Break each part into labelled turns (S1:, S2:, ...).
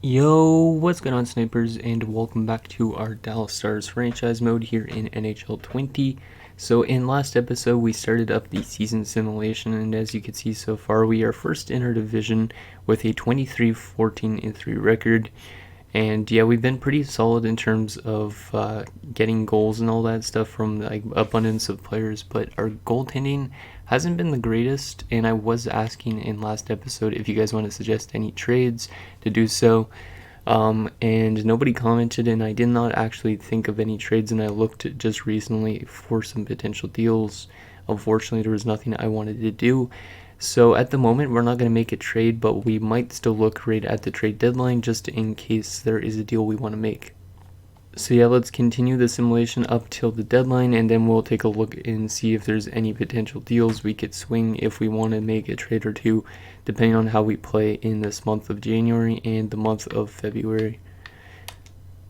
S1: Yo, what's going on, snipers, and welcome back to our Dallas Stars franchise mode here in NHL 20. So in last episode we started up the season simulation, and as you can see so far we are first in our division with a 23-14-3 record. And yeah, we've been pretty solid in terms of getting goals and all that stuff from like abundance of players, but our goaltending hasn't been the greatest. And I was asking in last episode if you guys want to suggest any trades to do so, and nobody commented, and I did not actually think of any trades, and I looked just recently for some potential deals. Unfortunately, there was nothing I wanted to do. So at the moment, we're not going to make a trade, but we might still look right at the trade deadline just in case there is a deal we want to make. So yeah, let's continue the simulation up till the deadline, and then we'll take a look and see if there's any potential deals we could swing if we want to make a trade or two, depending on how we play in this month of January and the month of February.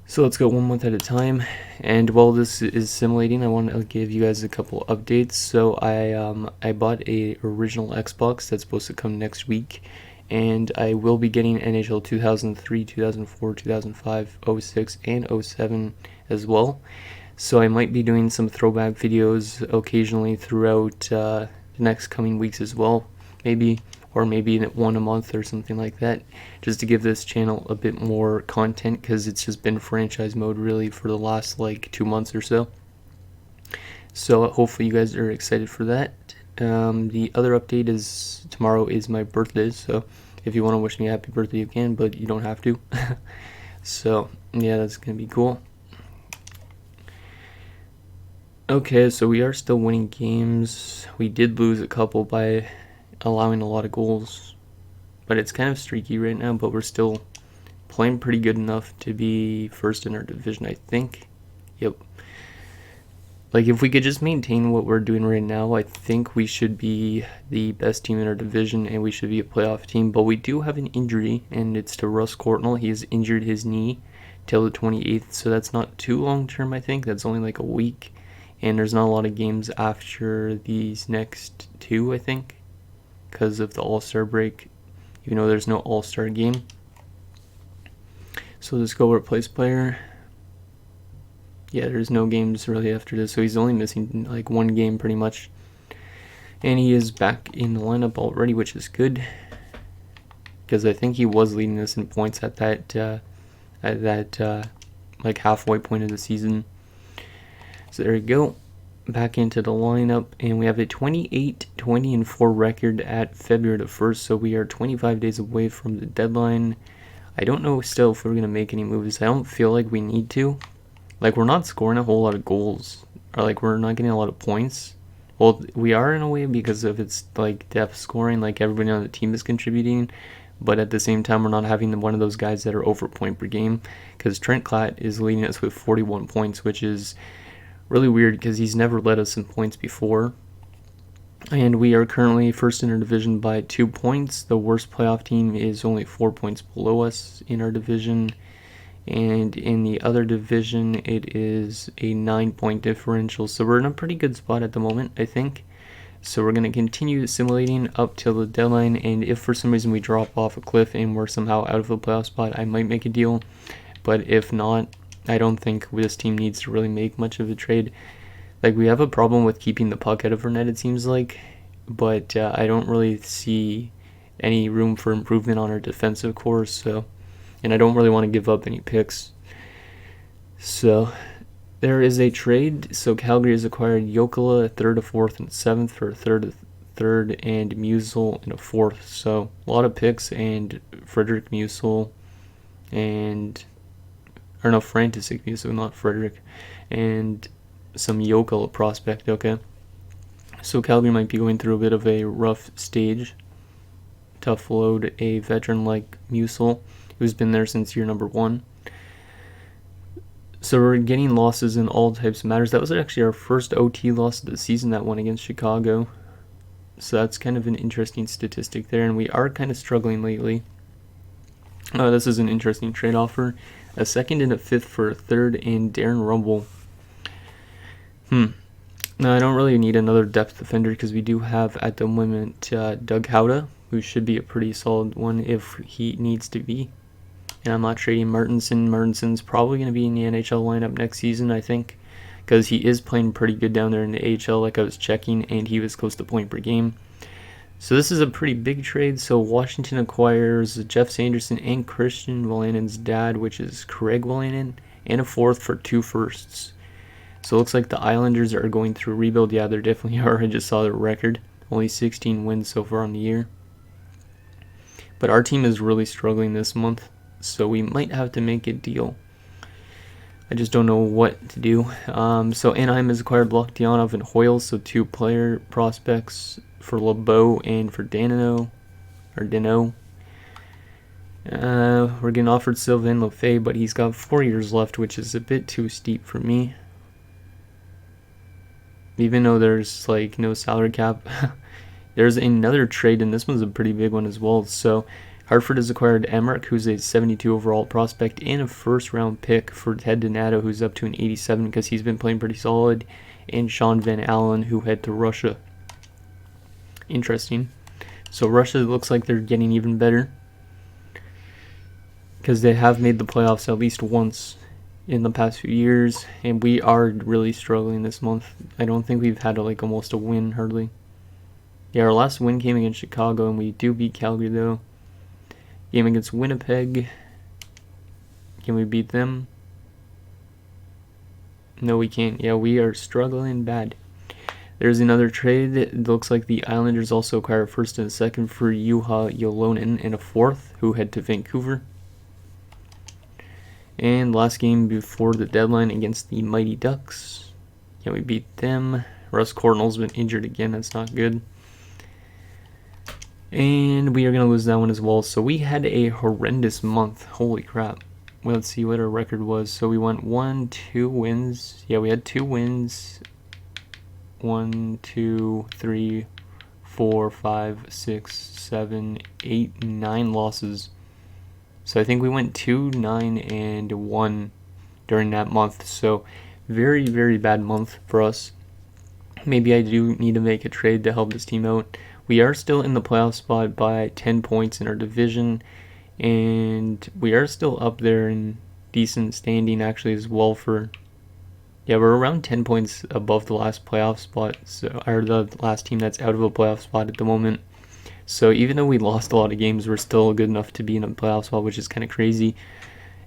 S1: So let's go 1 month at a time, and while this is simulating, I want to give you guys a couple updates. So I bought a original Xbox that's supposed to come next week, and I will be getting NHL 2003, 2004, 2005, 06, and 07 as well. So I might be doing some throwback videos occasionally throughout the next coming weeks as well, maybe one a month or something like that, just to give this channel a bit more content, because it's just been franchise mode really for the last like 2 months or so. So hopefully you guys are excited for that. The other update is tomorrow is my birthday, so if you want to wish me a happy birthday you can, but you don't have to. So yeah, that's gonna be cool. Okay, so we are still winning games. We did lose a couple by allowing a lot of goals, but it's kind of streaky right now, but we're still playing pretty good enough to be first in our division, I think. Yep. Like, if we could just maintain what we're doing right now, I think we should be the best team in our division, and we should be a playoff team. But we do have an injury, and it's to Russ Courtnall. He has injured his knee till the 28th, so that's not too long term, I think. That's only like a week, and there's not a lot of games after these next two, I think, because of the All-Star break, even though there's no All-Star game. So let's go replace player. Yeah, there's no games really after this, so he's only missing like one game pretty much. And he is back in the lineup already, which is good, because I think he was leading us in points at that like halfway point of the season. So there you go. Back into the lineup, and we have a 28-20-4 record at February the 1st, so we are 25 days away from the deadline. I don't know still if we're going to make any moves. I don't feel like we need to. Like, we're not scoring a whole lot of goals, or like we're not getting a lot of points. Well, we are in a way because of its like depth scoring, like everybody on the team is contributing, but at the same time we're not having one of those guys that are over point per game, because Trent Klatt is leading us with 41 points, which is really weird because he's never led us in points before. And we are currently first in our division by 2 points. The worst playoff team is only 4 points below us in our division. And in the other division, it is a 9-point differential. So we're in a pretty good spot at the moment, I think. So we're going to continue simulating up till the deadline. And if for some reason we drop off a cliff and we're somehow out of the playoff spot, I might make a deal. But if not, I don't think this team needs to really make much of a trade. Like, we have a problem with keeping the puck out of our net, it seems like, but I don't really see any room for improvement on our defensive core, so, and I don't really want to give up any picks. So there is a trade. So Calgary has acquired Jokela, a third, a fourth, and a seventh for a third, and Musel in a fourth. So a lot of picks, and Frederick Musel, and or no, Frantisek Musel, not Frederick, and some Jokela prospect. Okay, so Calgary might be going through a bit of a rough stage. Tough load a veteran like Musel, who's been there since year number 1. So we're getting losses in all types of matters. That was actually our first OT loss of the season, that one against Chicago. So that's kind of an interesting statistic there, and we are kind of struggling lately. This is an interesting trade offer. A second and a fifth for a third, and Darren Rumble. No, I don't really need another depth defender, because we do have at the moment Doug Howda, who should be a pretty solid one if he needs to be. And I'm not trading Martinson. Martinson's probably going to be in the NHL lineup next season, I think, because he is playing pretty good down there in the AHL, like I was checking, and he was close to point per game. So this is a pretty big trade. So Washington acquires Jeff Sanderson and Christian Wolanin's dad, which is Craig Wolanin, and a fourth for 2 firsts. So it looks like the Islanders are going through a rebuild. Yeah, they definitely are. I just saw their record. Only 16 wins so far on the year. But our team is really struggling this month, so we might have to make a deal. I just don't know what to do. So Anaheim has acquired Loktionov and Hoyle, so 2 player prospects for LeBeau and for Dano. We're getting offered Sylvain Lefebvre, but he's got 4 years left, which is a bit too steep for me. Even though there's like no salary cap. There's another trade, and this one's a pretty big one as well. So Hartford has acquired Emmerich, who's a 72 overall prospect, and a first-round pick for Ted Donato, who's up to an 87 because he's been playing pretty solid, and Sean Van Allen, who head to Russia. Interesting. So Russia looks like they're getting even better because they have made the playoffs at least once in the past few years, and we are really struggling this month. I don't think we've had like almost a win, hardly. Yeah, our last win came against Chicago, and we do beat Calgary, though. Game against Winnipeg. Can we beat them? No, we can't. Yeah, we are struggling bad. There's another trade. It looks like the Islanders also acquire a first and a second for Juha Jolonen and a fourth, who head to Vancouver. And last game before the deadline against the Mighty Ducks. Can we beat them? Russ Cornell's been injured again. That's not good. And we are going to lose that one as well. So we had a horrendous month. Holy crap. Well, let's see what our record was. So we went 2 wins. Yeah, we had 2 wins. 1, 2, 3, 4, 5, 6, 7, 8, 9 losses. So I think we went 2, 9, and 1 during that month. So very, very bad month for us. Maybe I do need to make a trade to help this team out. We are still in the playoff spot by 10 points in our division, and we are still up there in decent standing actually as well for, yeah, we're around 10 points above the last playoff spot, so, or the last team that's out of a playoff spot at the moment. So even though we lost a lot of games, we're still good enough to be in a playoff spot, which is kind of crazy.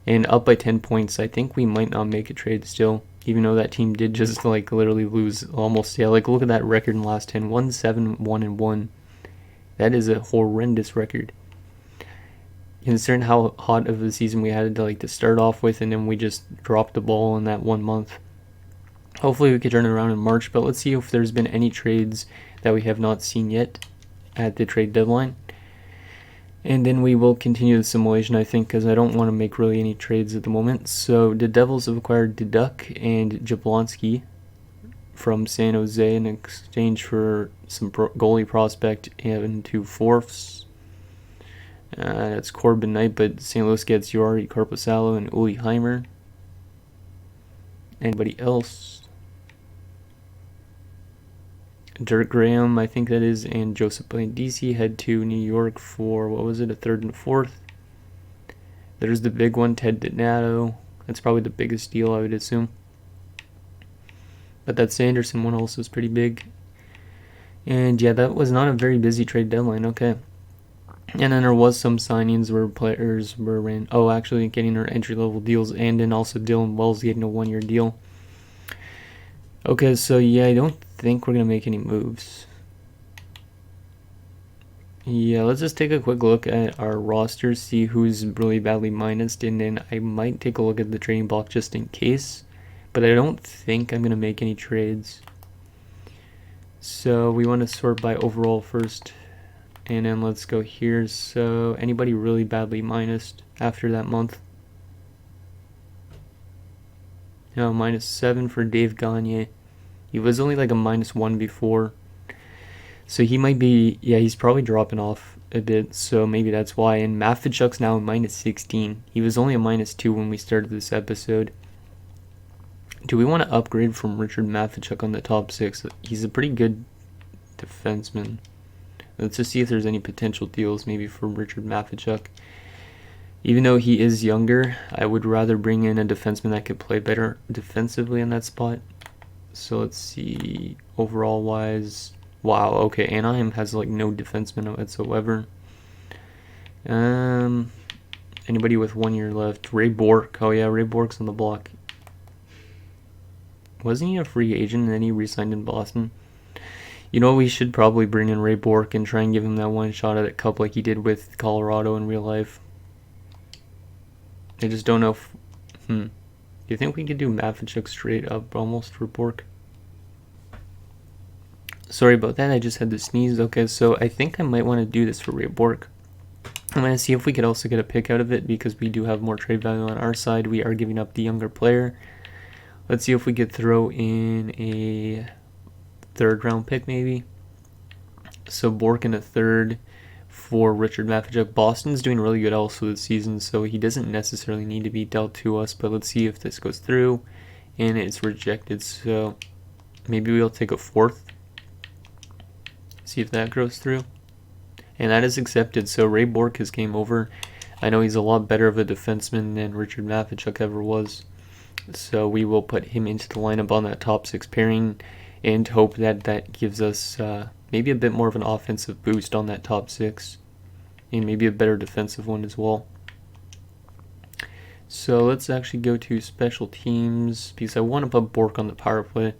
S1: And up by 10 points, I think we might not make a trade still. Even though that team did just like literally lose almost, yeah, like look at that record in the last 10, 1-7, 1-1. That is a horrendous record. Considering how hot of a season we had to start off with, and then we just dropped the ball in that 1 month. Hopefully we could turn it around in March, but let's see if there's been any trades that we have not seen yet at the trade deadline. And then we will continue the simulation, I think, because I don't want to make really any trades at the moment. So the Devils have acquired Duduk and Jablonski from San Jose in exchange for some goalie prospect and 2 fourths. That's Corbin Knight, but St. Louis gets Yuri Korpisalo and Uli Heimer. Anybody else? Dirk Graham, I think that is, and Joseph Blandisi head to New York for, what was it, a 3rd and 4th. There's the big one, Ted Donato. That's probably the biggest deal, I would assume. But that Sanderson one also is pretty big. And yeah, that was not a very busy trade deadline, okay. And then there was some signings where players were actually getting their entry-level deals, and then also Dylan Wells getting a 1-year deal. Okay, so yeah, I don't think we're going to make any moves. Yeah, let's just take a quick look at our roster, see who's really badly minused, and then I might take a look at the trading block just in case. But I don't think I'm going to make any trades. So we want to sort by overall first. And then let's go here. So anybody really badly minused after that month? No, -7 for Dave Gagne. He was only like a -1 before. So he might be, yeah, he's probably dropping off a bit. So maybe that's why. And Matvichuk's now a -16. He was only a -2 when we started this episode. Do we want to upgrade from Richard Matvichuk on the top 6? He's a pretty good defenseman. Let's just see if there's any potential deals maybe for Richard Matvichuk. Even though he is younger, I would rather bring in a defenseman that could play better defensively in that spot. So let's see, overall wise, wow, okay, Anaheim has like no defenseman whatsoever. Anybody with 1 year left? Ray Bourque. Oh yeah, Ray Bourque's on the block. Wasn't he a free agent and then he re-signed in Boston? You know, we should probably bring in Ray Bourque and try and give him that one shot at a cup like he did with Colorado in real life. I just don't know if... Do you think we could do Matvichuk straight up almost for Bourque? Sorry about that, I just had to sneeze. Okay, so I think I might want to do this for Ray Bourque. I'm going to see if we could also get a pick out of it because we do have more trade value on our side. We are giving up the younger player. Let's see if we could throw in a third round pick maybe. So Bourque in a third for Richard Matvichuk. Boston's doing really good also this season, so he doesn't necessarily need to be dealt to us, but let's see if this goes through. And it's rejected, so maybe we'll take a fourth. See if that goes through. And that is accepted, so Ray Bourque has came over. I know he's a lot better of a defenseman than Richard Matvichuk ever was. So we will put him into the lineup on that top 6 pairing and hope that that gives us maybe a bit more of an offensive boost on that top 6. And maybe a better defensive one as well. So let's actually go to special teams because I want to put Bourque on the power play.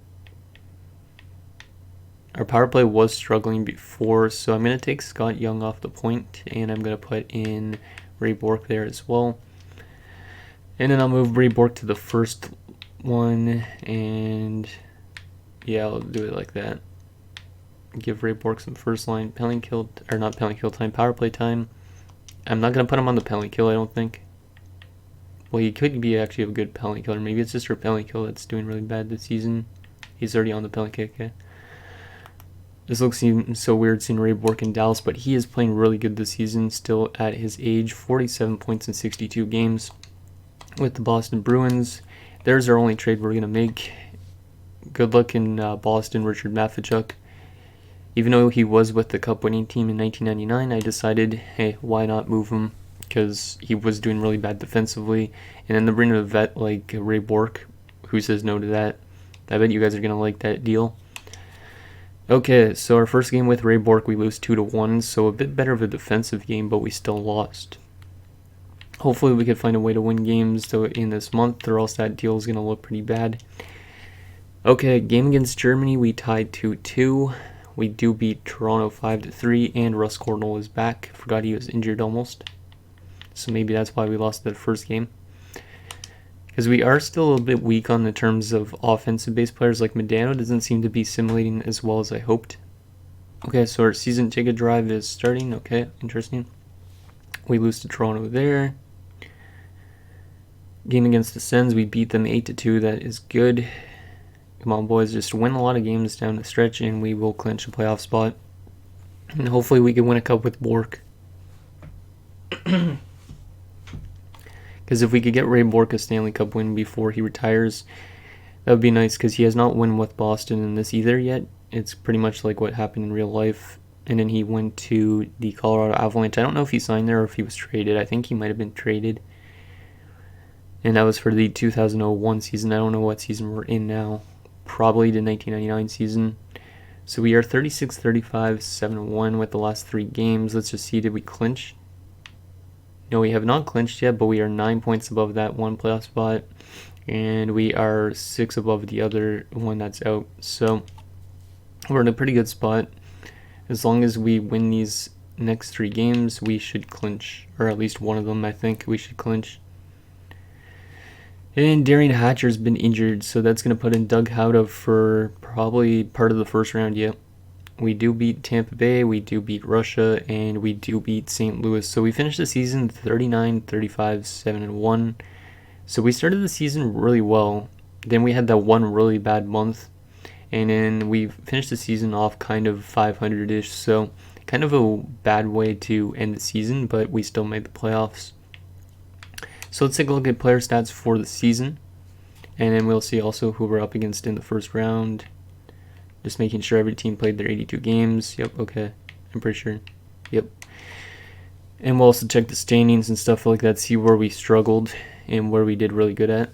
S1: Our power play was struggling before, so I'm going to take Scott Young off the point, and I'm going to put in Ray Bourque there as well. And then I'll move Ray Bourque to the first one, and yeah, I'll do it like that. Give Ray Bourque some first line penalty kill, or not penalty kill time, power play time. I'm not going to put him on the penalty kill, I don't think. Well, he could be actually a good penalty killer. Maybe it's just for penalty kill that's doing really bad this season. He's already on the penalty kick, okay. This looks so weird seeing Ray Bourque in Dallas, but he is playing really good this season, still at his age. 47 points in 62 games with the Boston Bruins. There's our only trade we're going to make. Good luck in Boston, Richard Matvichuk. Even though he was with the Cup-winning team in 1999, I decided, hey, why not move him? Because he was doing really bad defensively. And then to bring in a vet like Ray Bourque, who says no to that? I bet you guys are going to like that deal. Okay, so our first game with Ray Bourque, we lose 2-1, so a bit better of a defensive game, but we still lost. Hopefully we can find a way to win games in this month, or else that deal is going to look pretty bad. Okay, game against Germany, we tied 2-2. We do beat Toronto 5-3, and Russ Cornell is back. Forgot he was injured almost. So maybe that's why we lost that first game. Because we are still a little bit weak on the terms of offensive-based players. Like Medano doesn't seem to be simulating as well as I hoped. Okay, so our season ticket drive is starting. Okay, interesting. We lose to Toronto there. Game against the Sens, we beat them 8-2. That is good. Come on, boys, just win a lot of games down the stretch, and we will clinch a playoff spot. And hopefully we can win a cup with Bourque. Because if we could get Ray Bourque a Stanley Cup win before he retires, that would be nice, because he has not won with Boston in this either yet. It's pretty much like what happened in real life. And then he went to the Colorado Avalanche. I don't know if he signed there or if he was traded. I think he might have been traded. And that was for the 2001 season. I don't know what season we're in now. Probably the 1999 season. So we are 36-35, 7-1 with the last 3 games. Let's just see, did we clinch? No, we have not clinched yet, but we are 9 points above that one playoff spot, and we are 6 above the other one that's out. So we're in a pretty good spot. As long as we win these next 3 games, we should clinch, or at least one of them, I think we should clinch. And Darian Hatcher's been injured, so that's going to put in Doug Howda for probably part of the first round yet. We do beat Tampa Bay, we do beat Russia, and we do beat St. Louis. So we finished the season 39-35, 7-1. So we started the season really well. Then we had that one really bad month. And then we finished the season off kind of 500-ish. So kind of a bad way to end the season, but we still made the playoffs. So let's take a look at player stats for the season. And then we'll see also who we're up against in the first round. Just making sure every team played their 82 games. Yep, okay. I'm pretty sure. Yep. And we'll also check the standings and stuff like that, see where we struggled and where we did really good at.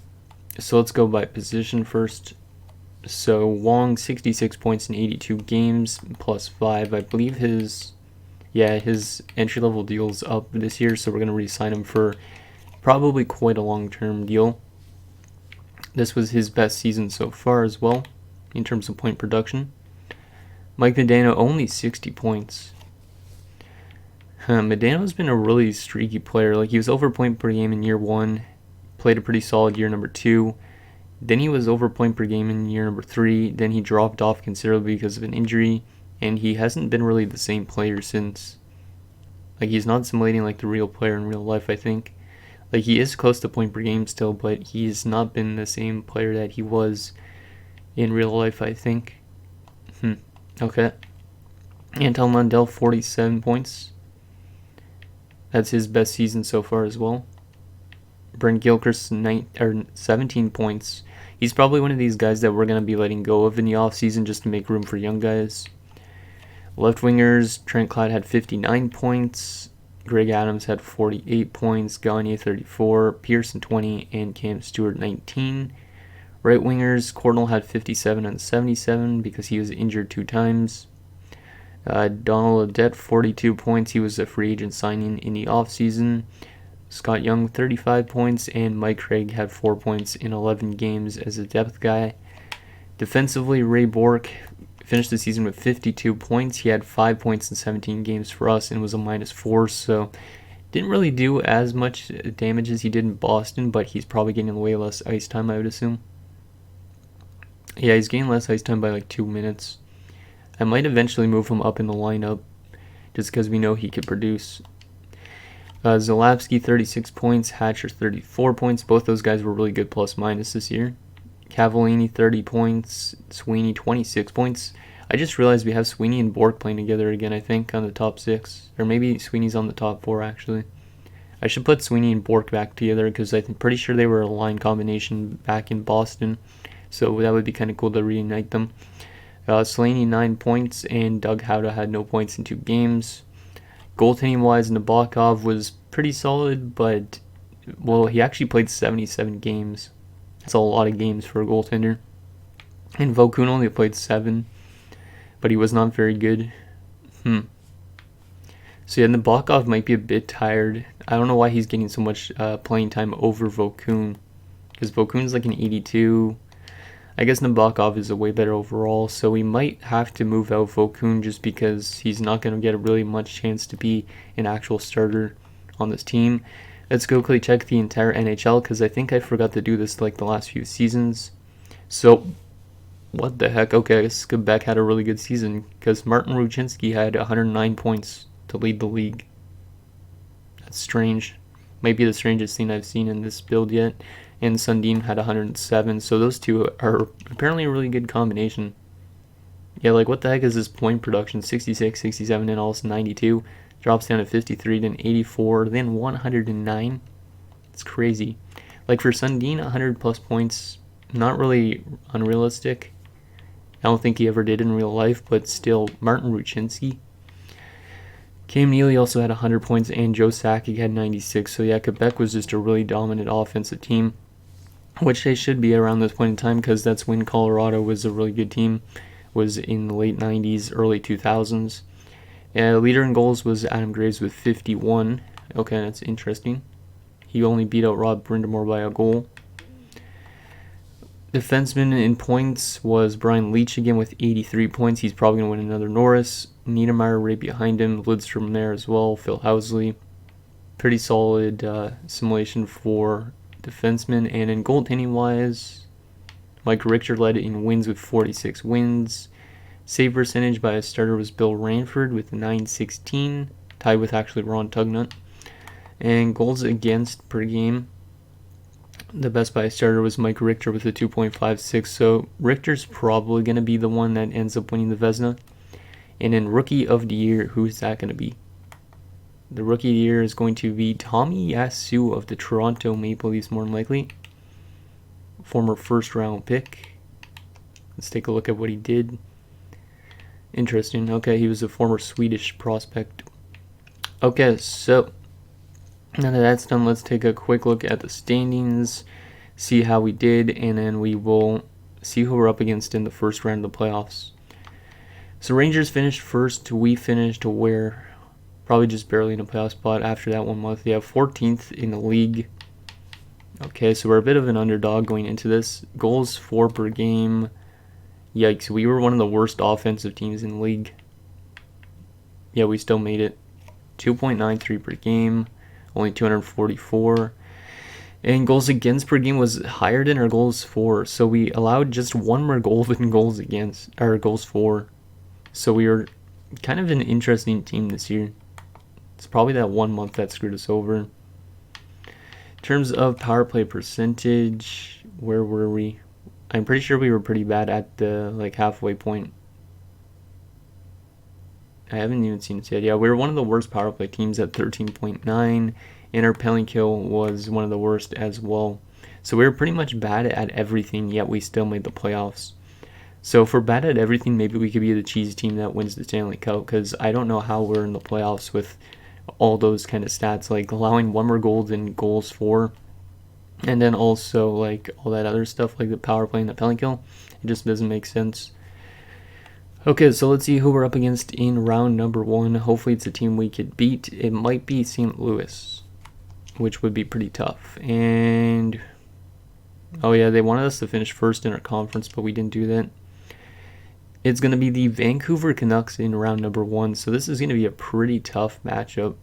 S1: So let's go by position first. So Wong, 66 points in 82 games, plus 5. I believe his entry-level deal's up this year, so we're going to re-sign him for probably quite a long-term deal. This was his best season so far as well, in terms of point production. Mike Medano, only 60 points. Medano's been a really streaky player. Like, he was over point per game in year 1, played a pretty solid year number 2. Then he was over point per game in year number 3. Then he dropped off considerably because of an injury, and he hasn't been really the same player since. Like, he's not simulating like the real player in real life, I think. Like, he is close to point per game still, but he's not been the same player that he was in real life, I think. Okay. Anton Lundell, 47 points. That's his best season so far as well. Brent Gilchrist, 17 points. He's probably one of these guys that we're going to be letting go of in the offseason just to make room for young guys. Left wingers, Trent Clyde had 59 points. Greg Adams had 48 points. Gagne, 34. Pearson, 20. And Cam Stewart, 19. Right wingers, Cordell had 57 and 77 because he was injured 2 times. Donald Audette, 42 points. He was a free agent signing in the offseason. Scott Young, 35 points. And Mike Craig had 4 points in 11 games as a depth guy. Defensively, Ray Bork finished the season with 52 points. He had 5 points in 17 games for us and was a -4, so didn't really do as much damage as he did in Boston, but he's probably getting way less ice time, I would assume. Yeah, he's getting less ice time by like 2 minutes. I might eventually move him up in the lineup just because we know he could produce. Zalapsky, 36 points. Hatcher, 34 points. Both those guys were really good plus-minus this year. Cavallini, 30 points. Sweeney, 26 points. I just realized we have Sweeney and Bork playing together again, I think, on the top 6. Or maybe Sweeney's on the top 4, actually. I should put Sweeney and Bork back together because I'm pretty sure they were a line combination back in Boston. So that would be kind of cool to reunite them. Slaney, 9 points, and Doug Howda had no points in 2 games. Goaltending-wise, Nabokov was pretty solid, but, well, he actually played 77 games. That's a lot of games for a goaltender. And Vokun only played 7, but he was not very good. So yeah, Nabokov might be a bit tired. I don't know why he's getting so much playing time over Vokun, because Vokun's like an 82. I guess Nabokov is a way better overall, so we might have to move out Vokun just because he's not going to get a really much chance to be an actual starter on this team. Let's go quickly check the entire NHL because I think I forgot to do this like the last few seasons. So, what the heck? Okay, I guess Quebec had a really good season because Martin Ruchinski had 109 points to lead the league. That's strange. Might be the strangest thing I've seen in this build yet. And Sundin had 107, so those two are apparently a really good combination. Yeah, like what the heck is this point production? 66, 67, and also 92. Drops down to 53, then 84, then 109. It's crazy. Like for Sundin, 100 plus points, not really unrealistic. I don't think he ever did in real life, but still, Martin Ruchinski. Cam Neely also had 100 points, and Joe Sakic had 96. So yeah, Quebec was just a really dominant offensive team, which they should be around this point in time because that's when Colorado was a really good team, was in the late 90s, early 2000s. Leader in goals was Adam Graves with 51. Okay, that's interesting. He only beat out Rob Brindamore by a goal. Defenseman in points was Brian Leach again with 83 points. He's probably going to win another Norris. Niedermeyer right behind him. Lidstrom there as well. Phil Housley. Pretty solid simulation for defenseman. And in goaltending-wise, Mike Richter led in wins with 46 wins. Save percentage by a starter was Bill Ranford with 916, tied with actually Ron Tugnut. And goals against per game, the best by a starter was Mike Richter with a 2.56. So Richter's probably going to be the one that ends up winning the Vezina. And in Rookie of the Year, who's that going to be? The Rookie of the Year is going to be Tommy Yasu of the Toronto Maple Leafs, more than likely. Former first-round pick. Let's take a look at what he did. Interesting. Okay, he was a former Swedish prospect. Okay, so Now that that's done, let's take a quick look at the standings, see how we did, and then we will see who we're up against in the first round of the playoffs. So Rangers finished first. We finished where? Probably just barely in a playoff spot after that 1 month. Yeah, 14th in the league. Okay, so we're a bit of an underdog going into this. Goals for per game. Yikes, we were one of the worst offensive teams in the league. Yeah, we still made it. 2.93 per game, only 244. And goals against per game was higher than our goals for. So we allowed just one more goal than goals against, or goals for. So we were kind of an interesting team this year. It's probably that 1 month that screwed us over. In terms of power play percentage, where were we? I'm pretty sure we were pretty bad at the halfway point. I haven't even seen it yet. Yeah, we were one of the worst power play teams at 13.9, and our penalty kill was one of the worst as well. So we were pretty much bad at everything, yet we still made the playoffs. So if we're bad at everything, maybe we could be the cheese team that wins the Stanley Cup, because I don't know how we're in the playoffs with all those kind of stats, like allowing one more goal than goals for, and then also like all that other stuff like the power play and the penalty kill. It just doesn't make sense. Okay, so let's see who we're up against in round number 1. Hopefully it's a team we could beat. It might be St. Louis, which would be pretty tough. And oh yeah, they wanted us to finish first in our conference, but we didn't do that. It's going to be the Vancouver Canucks in round number 1. So this is going to be a pretty tough matchup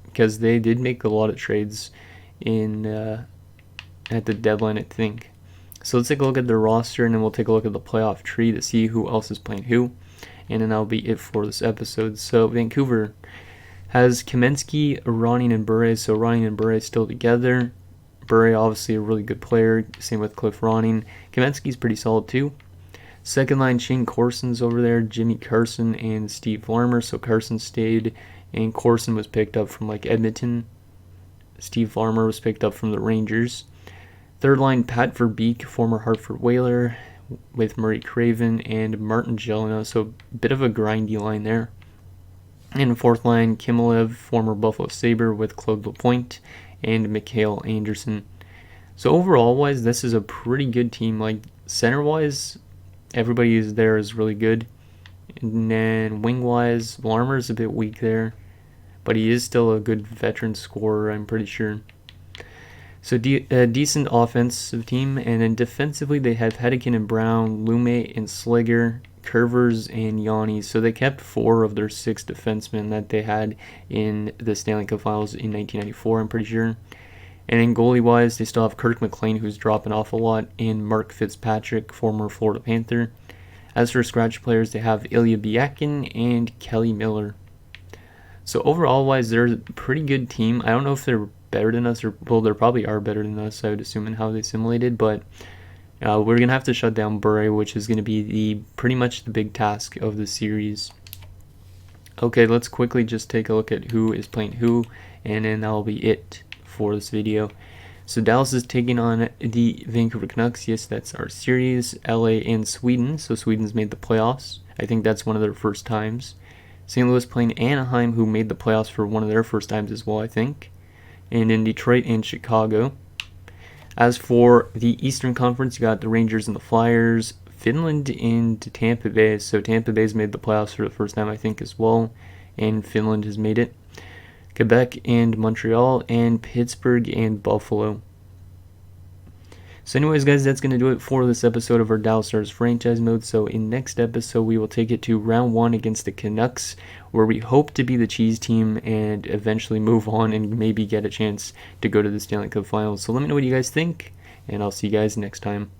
S1: because they did make a lot of trades in at the deadline, I think. So let's take a look at their roster, and then we'll take a look at the playoff tree to see who else is playing who. And then that'll be it for this episode. So Vancouver has Kamensky, Ronning, and Bure. So Ronning and Bure still together. Bure, obviously a really good player. Same with Cliff Ronning. Kamensky's pretty solid too. Second line, Shane Corson's over there. Jimmy Carson and Steve Larmer. So Carson stayed, and Corson was picked up from Edmonton. Steve Larmer was picked up from the Rangers. Third line, Pat Verbeek, former Hartford Whaler, with Murray Craven and Martin Gelinas, so a bit of a grindy line there. And fourth line, Kimelev, former Buffalo Sabre, with Claude Lapointe and Mikhail Anderson. So overall-wise, this is a pretty good team. Center-wise, everybody is really good. And then wing-wise, Larmer's a bit weak there, but he is still a good veteran scorer, I'm pretty sure. So a decent offensive team, and then defensively they have Hedican and Brown, Lume and Sliger, Curvers and Yanni. So they kept 4 of their 6 defensemen that they had in the Stanley Cup Finals in 1994, I'm pretty sure. And then goalie-wise, they still have Kirk McLean, who's dropping off a lot, and Mark Fitzpatrick, former Florida Panther. As for scratch players, they have Ilya Biakin and Kelly Miller. So overall-wise, they're a pretty good team. I don't know if they're better than us, or well, they probably are better than us, I would assume, in how they simulated, but we're gonna have to shut down Bure, which is gonna be pretty much the big task of the series. Okay, let's quickly just take a look at who is playing who, and then that'll be it for this video. So Dallas is taking on the Vancouver Canucks. Yes, that's our series. LA and Sweden, so Sweden's made the playoffs. I think that's one of their first times. St. Louis playing Anaheim, who made the playoffs for one of their first times as well, I think. And in Detroit and Chicago. As for the Eastern Conference, you got the Rangers and the Flyers, Finland and Tampa Bay. So Tampa Bay's made the playoffs for the first time, I think, as well, and Finland has made it. Quebec and Montreal, and Pittsburgh and Buffalo. So anyways, guys, that's going to do it for this episode of our Dallas Stars franchise mode. So in next episode, we will take it to round 1 against the Canucks, where we hope to be the cheese team and eventually move on and maybe get a chance to go to the Stanley Cup Finals. So let me know what you guys think, and I'll see you guys next time.